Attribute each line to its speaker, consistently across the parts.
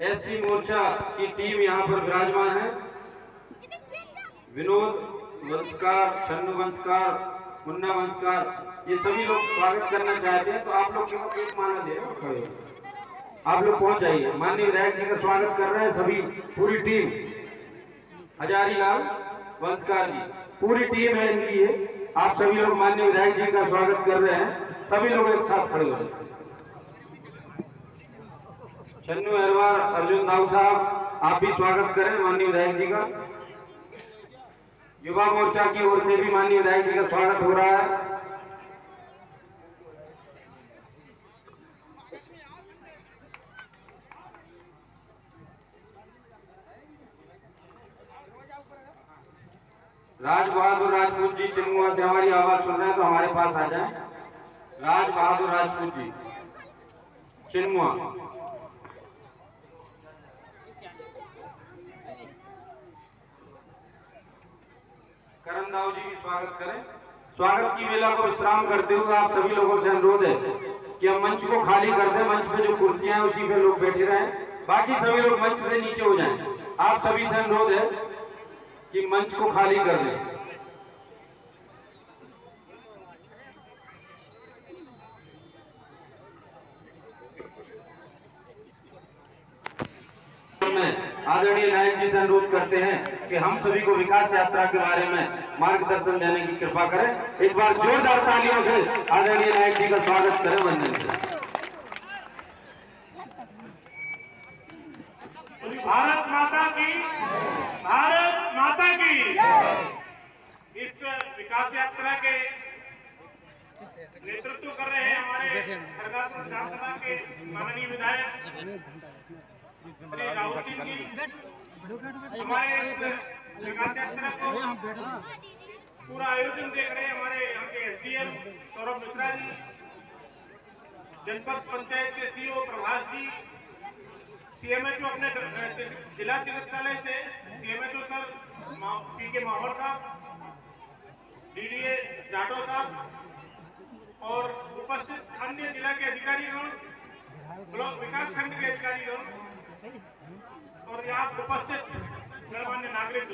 Speaker 1: SC मोर्चा की team यहाँ पर विराजमान है। विनोद वंशकार, छन्नू वंशकार, मुन्ना वंशकार, ये सभी लोग स्वागत करना चाहते हैं। तो आप लोग केवल एक माला दे रहे हो, आप लोग पहुंच जाइए। माननीय विधायक जी का स्वागत कर रहे हैं सभी, पूरी टीम। हजारी लाल वंशकार जी, पूरी टीम है इनकी ये। आप सभी लोग माननीय विधायक जी का स्वागत कर रहे हैं। सभी लोग एक साथ खड़े हो। छन्नू अहरवार, अर्जुन दाऊ साहब, आप भी स्वागत करें माननीय विधायक जी का। युवा मोर्चा की ओर से भी माननीय विधायक जी का स्वागत हो रहा है। राज बहादुर राजपूत जी चिन्मुआ से हमारी आवाज सुन रहे हैं तो हमारे पास आ जाएं। राज बहादुर राजपूत जी चिन्मुआ। करण दाऊ जी भी स्वागत करें। स्वागत की वेला को विश्राम करते हुए आप सभी लोगों से अनुरोध है कि हम मंच को खाली कर दें। मंच पे जो कुर्सियां हैं उसी पे लोग बैठे रहें, बाकी सभी लोग मंच से नीचे हो जाएं। आप सभी से अनुरोध है कि मंच को खाली कर दें। आदरणीय नायक जी से अनुरोध करते हैं कि हम सभी को विकास यात्रा के बारे में मार्गदर्शन देने की कृपा करें। एक बार जोरदार तालियों से आदरणीय नायक जी का स्वागत करें। वंदन से
Speaker 2: भारत माता की, भारत माता की। इस विकास यात्रा के नेतृत्व कर रहे हैं हमारे खड़गपुर विधानसभा के माननीय विधायक श्री राहुल सिंह जी। हमारे इस विकास यात्रा को पूरा आयोजन देख रहे हैं हमारे यहाँ के एसडीएम सौरभ मिश्रा जी, जनपद पंचायत के सीओ प्रभास जी, सीएमएचओ अपने जिला चिकित्सालय से सीएमएचओ सर पी के माहौर साहब, डीडीए जाटो साहब और उपस्थित अन्य जिला के अधिकारीगण, ब्लॉक विकास खंड के अधिकारीगण और यहाँ उपस्थित गणमान्य नागरिक,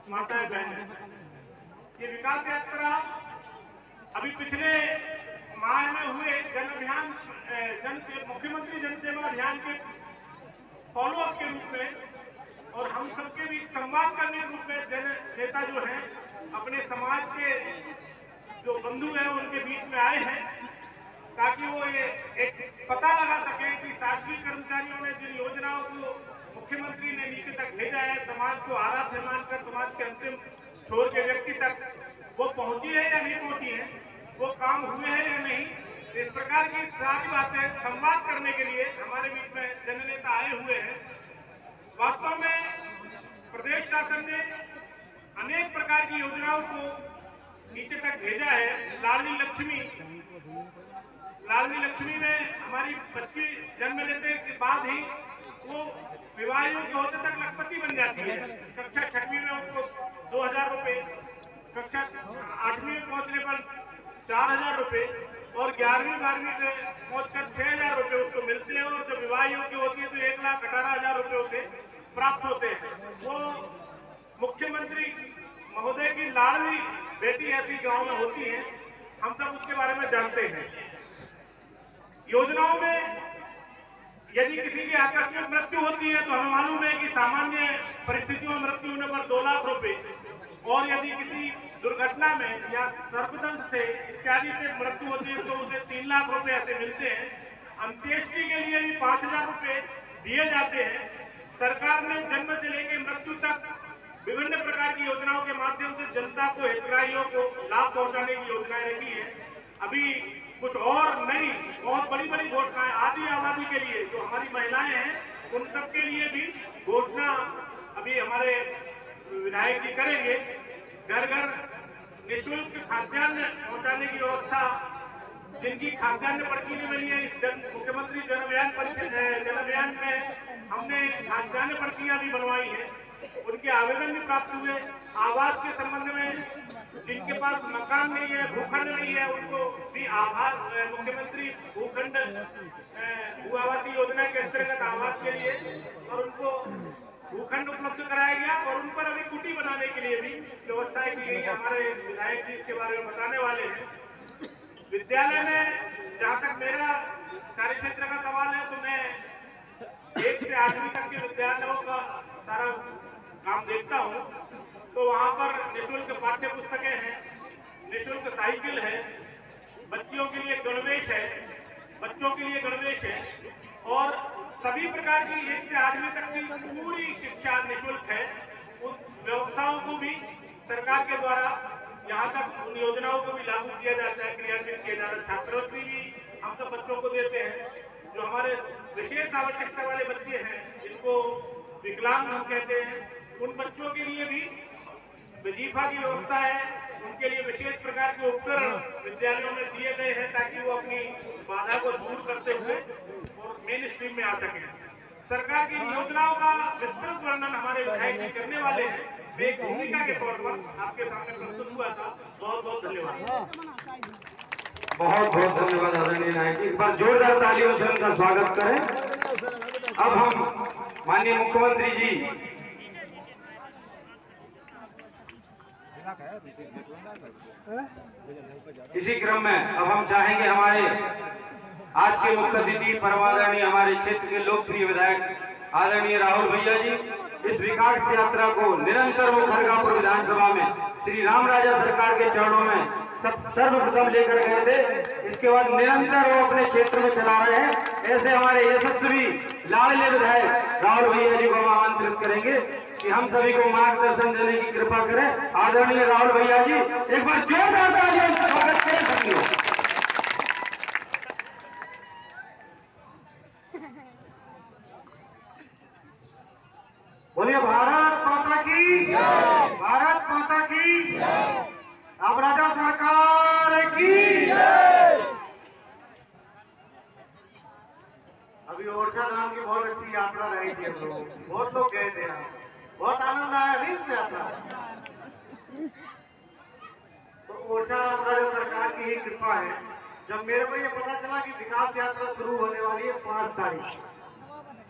Speaker 2: माताएं बहनें। ये विकास यात्रा अभी पिछले माह में हुए जन अभियान, मुख्यमंत्री जन सेवा अभियान के फॉलोअप के रूप में और हम सबके बीच संवाद करने के रूप में जन नेता जो हैं अपने समाज के जो बंधु हैं उनके बीच में आए हैं, ताकि वो ये एक पता लगा सके कि शासकीय कर्मचारियों ने जिन योजनाओं को मुख्यमंत्री ने नीचे तक भेजा है, समाज को आराध्य मानकर समाज के अंतिम छोर के व्यक्ति तक वो पहुंची है या नहीं पहुंची है, वो काम हुए हैं या नहीं। इस प्रकार की सारी बातें संवाद करने के लिए हमारे बीच में जननेता आए हुए हैं। वास्तव में प्रदेश शासन ने अनेक प्रकार की योजनाओं को नीचे तक भेजा है। लाडली लक्ष्मी में हमारी बच्ची जन्म लेने के बाद ही वो विवाह योग्य होते तक लखपति बन जाती है। कक्षा 6वीं में उसको 2000 रुपए, कक्षा 8वीं में पहुंचने पर 4000 रुपए और 11वीं 12वीं से पहुंचकर 6000 रुपए उसको मिलते हैं। और जब विवाह योग्य होती है तो 1,18,000 रुपए उसे प्राप्त होते हैं। वो मुख्यमंत्री महोदय की लाडली बेटी ऐसी गांव में होती है, हम सब उसके बारे में जानते हैं। योजनाओं में यदि किसी की आकस्मिक मृत्यु होती है तो हमें मालूम है कि सामान्य परिस्थितियों में मृत्यु होने पर 2 लाख रुपए, और यदि किसी दुर्घटना में या सर्पदंश से इत्यादि से मृत्यु होती है तो उसे 3 लाख रुपए ऐसे मिलते हैं। अंत्येष्टि के लिए भी 5000 रुपए दिए जाते हैं। सरकार ने जन्म से लेकर मृत्यु तक विभिन्न प्रकार की योजनाओं के माध्यम से जनता को, हितग्राहियों को लाभ पहुंचाने की योजनाएं रखी है। अभी कुछ और नई बहुत बड़ी बड़ी घोषणाएं आदि आबादी के लिए जो हमारी महिलाएं हैं उन सबके लिए भी घोषणा अभी हमारे विधायक जी करेंगे। घर घर निःशुल्क खाद्यान्न पहुंचाने की व्यवस्था, जिनकी खाद्यान्न पर्ची नहीं मिली है, इस मुख्यमंत्री जन अभियान में हमने खाद्यान्न पर्चियां भी बनवाई है। उनके आवेदन भी प्राप्त हुए। आवास के संबंध में जिनके पास मकान नहीं है, भूखंड नहीं है, उनको भी आवास मुख्यमंत्री भूखंड भू आवासीय योजना के अंतर्गत आवास के लिए और उनको भूखंड उपलब्ध कराया गया और उन पर अभी कुटी बनाने के लिए भी व्यवस्थाएं की गई। हमारे विधायक जी इसके बारे में बताने वाले हैं। विद्यालय में जहाँ तक मेरा कार्यक्षेत्र का सवाल है, तो मैं 1 से 8वीं तक के विद्यालयों का सारा काम देखता हूँ। तो वहाँ पर निःशुल्क पाठ्य पुस्तकें हैं, निःशुल्क साइकिल है, बच्चियों के लिए गणवेश है, बच्चों के लिए गणवेश है और सभी प्रकार की 1 से 8वीं तक की पूरी शिक्षा निःशुल्क है। उन व्यवस्थाओं को भी सरकार के द्वारा यहाँ तक उन योजनाओं को भी लागू किया जाता है, क्रियान्वित किया जाता है। छात्रवृत्ति भी हम सब बच्चों को देते हैं। जो हमारे विशेष आवश्यकता वाले बच्चे हैं, जिनको विकलांग हम कहते हैं, उन बच्चों के लिए भी वजीफा की व्यवस्था है। उनके लिए विशेष प्रकार के उपकरण विद्यालयों में दिए गए हैं ताकि वो अपनी बाधा को दूर करते हुए और मेन स्ट्रीम में आ सके। सरकार की योजनाओं का विस्तृत वर्णन हमारे विधायक जी करने वाले हैं। मैं एक भूमिका के तौर पर आपके सामने प्रस्तुत हुआ था। बहुत बहुत धन्यवाद।
Speaker 1: बहुत बहुत धन्यवाद आदरणीय नायक जी। एक बार जोरदार तालियों से उनका स्वागत करें। अब हम माननीय मुख्यमंत्री जी इसी क्रम में अब हम चाहेंगे हमारे आज के मुख्य अतिथि परमादरणीय हमारे क्षेत्र के लोकप्रिय विधायक आदरणीय राहुल भैया जी इस विकास यात्रा को निरंतर वो खड़गापुर विधानसभा में श्री राम राजा सरकार के चरणों में सर्वप्रथम लेकर गए थे। इसके बाद निरंतर वो अपने क्षेत्र में चला रहे हैं। ऐसे हमारे यशस्वी लाडले विधायक राहुल भैया जी को हम आमंत्रित करेंगे कि हम सभी को मार्गदर्शन देने की कृपा करें। आदरणीय राहुल भैया जी एक बार जोरदार तालियों से स्वागत करें सभी। बोलिए भारत माता की, भारत माता की, राम राजा सरकार की। अभी ओरछा धाम की बहुत अच्छी यात्रा रही थी। हम लोग बहुत लोग गए थे, बहुत आनंद आया नहीं उस यात्रा। तो ओरछा राम राजा सरकार की ही कृपा है। जब मेरे को ये पता चला कि विकास यात्रा शुरू होने वाली है 5 तारीख,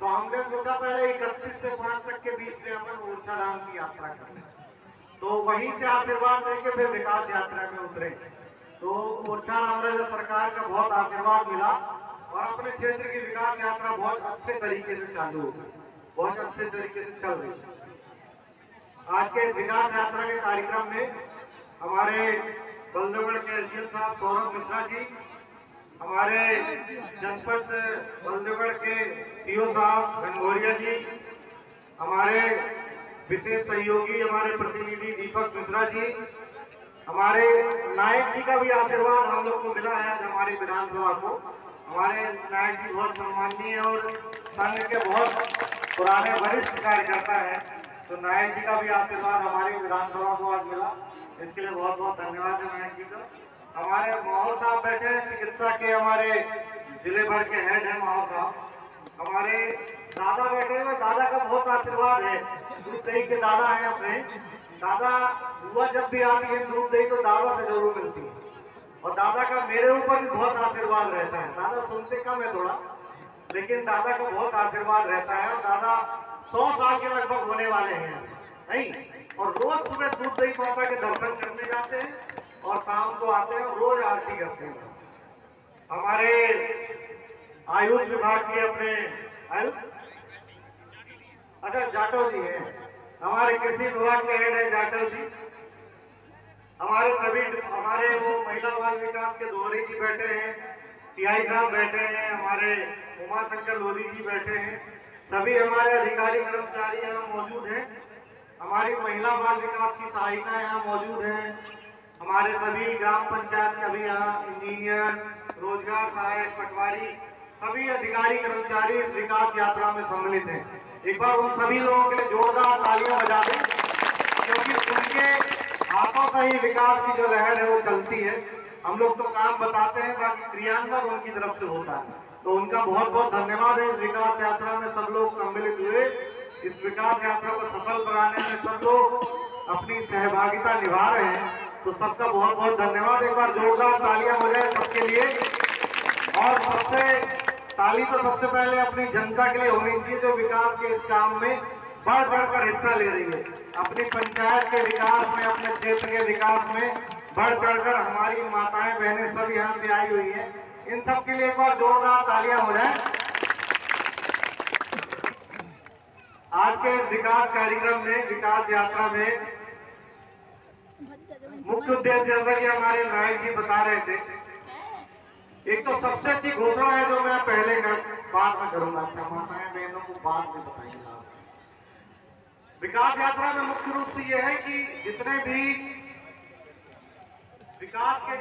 Speaker 1: तो हमने सोचा पहले 31 से 5 तक के बीच में अपन ओरछा धाम की यात्रा करें, तो वहीं से आशीर्वाद लेके फिर विकास यात्रा में उतरे। तो ओरछा राम राजा सरकार का बहुत आशीर्वाद मिला और अपने क्षेत्र की विकास यात्रा बहुत अच्छे तरीके से चालू हो गई, बहुत अच्छे तरीके से चल रही। आज के विकास यात्रा के कार्यक्रम में हमारे बल्देवगढ़ के एसडीएम साहब सौरभ मिश्रा जी, हमारे जनपद बल्देवगढ़ के सीओ साहब घनघोरिया जी, हमारे विशेष सहयोगी हमारे प्रतिनिधि दीपक मिश्रा जी, हमारे नायक जी का भी आशीर्वाद हम लोग को मिला है। आज हमारी विधानसभा को हमारे नायक जी बहुत सम्माननीय और संघ के बहुत पुराने वरिष्ठ कार्यकर्ता है, तो नायक जी का भी आशीर्वाद हमारी विधानसभा को आज मिला। इसके लिए बहुत बहुत धन्यवाद है नायक जी का। हमारे माहौल साहब बैठे हैं, चिकित्सा के हमारे जिले भर के हेड हैं माहौल साहब। हमारे दादा बैठे हुए, दादा का बहुत आशीर्वाद है, दूध दही के दादा हैं अपने। दादा हुआ जब भी आती है दूध दही तो दादा से जरूर मिलती है और दादा का मेरे ऊपर भी बहुत आशीर्वाद रहता है। दादा सुनते कम है थोड़ा, लेकिन दादा का बहुत आशीर्वाद रहता है और दादा 100 साल के लगभग होने वाले हैं नहीं, और रोज सुबह दूध दही माता के दर्शन करने जाते हैं और शाम को आते हैं और रोज आरती करते हैं। हमारे आयुष विभाग के अपने आयुष अच्छा जाटव जी हैं, हमारे कृषि विभाग के हेड है जाटव जी। हमारे सभी हमारे वो महिला बाल विकास के दोहरी जी बैठे हैं, टीआई साहब बैठे हैं, हमारे उमाशंकर लोधी जी बैठे हैं, सभी हमारे अधिकारी कर्मचारी यहाँ मौजूद हैं। हमारी महिला बाल विकास की सहायिका यहाँ मौजूद हैं। हमारे सभी ग्राम पंचायत का भी यहाँ इंजीनियर, रोजगार सहायक, पटवारी, सभी अधिकारी कर्मचारी इस विकास यात्रा में सम्मिलित हैं। एक बार उन सभी लोगों के लिए जोरदार तालियां बजा दें, क्योंकि उनके हाथों से ही विकास की जो लहर है वो चलती है। हम लोग तो काम बताते हैं, बाकी क्रियान्वयन उनकी तरफ से होता है। तो उनका बहुत बहुत धन्यवाद है। इस विकास यात्रा में सब लोग सम्मिलित हुए इस विकास यात्रा को सफल बनाने में सब लोग अपनी सहभागिता निभा रहे हैं, तो सबका बहुत बहुत धन्यवाद। एक बार जोरदार तालियां हो जाए सबके लिए। और ताली तो सबसे पहले अपनी जनता के लिए होनी चाहिए जो विकास के इस काम में बढ़ चढ़कर हिस्सा ले रही है। अपनी पंचायत के विकास में, अपने क्षेत्र के विकास में बढ़ चढ़कर हमारी माताएं बहनें सब यहाँ पे आई हुई हैं। इन सब के लिए एक बार जोरदार तालियां हो जाए। आज के विकास कार्यक्रम में, विकास यात्रा में मुख्य उद्देश्य जैसा कि हमारे नायक जी बता रहे थे, एक तो सबसे अच्छी घोषणा है जो मैं पहले बाद में करूंगा। अच्छा, माताएं बहनों को बाद में बताइए। विकास यात्रा में मुख्य रूप से यह है कि जितने भी विकास के